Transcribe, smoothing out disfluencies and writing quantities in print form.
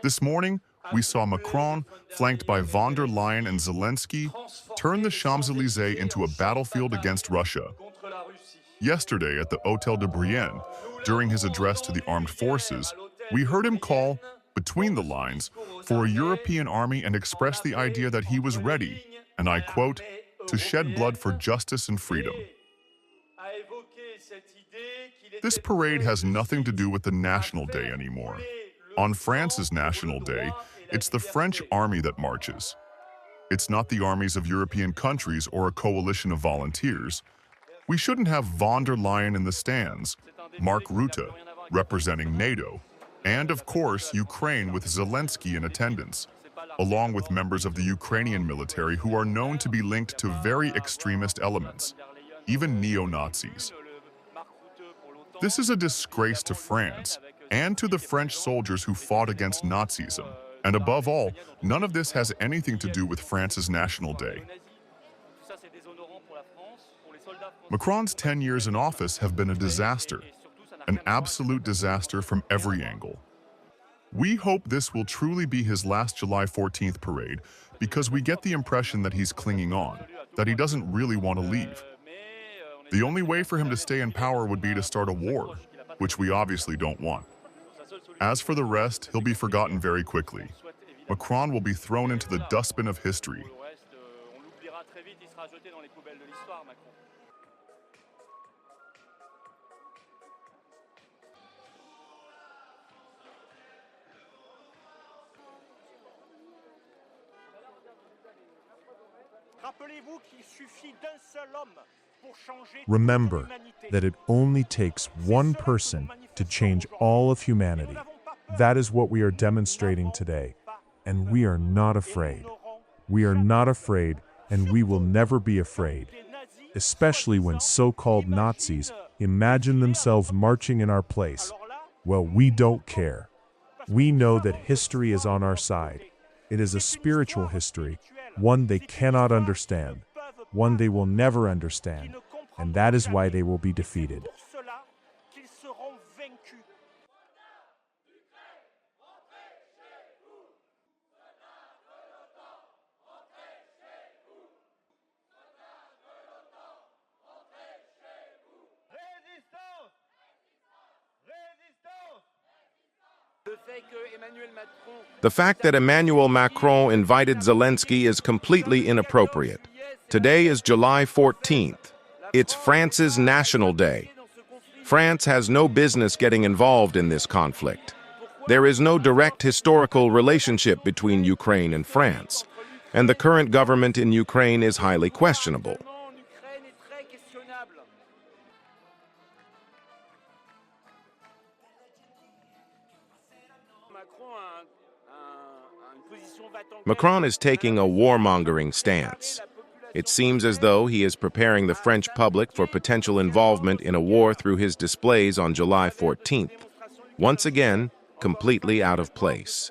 This morning, we saw Macron, flanked by von der Leyen and Zelenskyy, turn the Champs-Elysees into a battlefield against Russia. Yesterday at the Hôtel de Brienne, during his address to the armed forces, we heard him call, between the lines, for a European army and express the idea that he was ready, and I quote, to shed blood for justice and freedom. This parade has nothing to do with the National Day anymore. On France's National Day, it's the French army that marches. It's not the armies of European countries or a coalition of volunteers. We shouldn't have von der Leyen in the stands, Mark Rutte, representing NATO, and of course Ukraine with Zelenskyy in attendance, along with members of the Ukrainian military who are known to be linked to very extremist elements, even neo-Nazis. This is a disgrace to France and to the French soldiers who fought against Nazism. And above all, none of this has anything to do with France's National Day. Macron's 10 years in office have been a disaster, an absolute disaster from every angle. We hope this will truly be his last July 14th parade because we get the impression that he's clinging on, that he doesn't really want to leave. The only way for him to stay in power would be to start a war, which we obviously don't want. As for the rest, he'll be forgotten very quickly. Macron will be thrown into the dustbin of history. Remember that it only takes one person to change all of humanity. That is what we are demonstrating today, and we are not afraid. We are not afraid, and we will never be afraid, especially when so-called Nazis imagine themselves marching in our place. Well, we don't care. We know that history is on our side. It is a spiritual history, one they cannot understand, one they will never understand, and that is why they will be defeated. The fact that Emmanuel Macron invited Zelenskyy is completely inappropriate. Today is July 14th. It's France's National Day. France has no business getting involved in this conflict. There is no direct historical relationship between Ukraine and France, and the current government in Ukraine is highly questionable. Macron is taking a warmongering stance. It seems as though he is preparing the French public for potential involvement in a war through his displays on July 14th. Once again, completely out of place.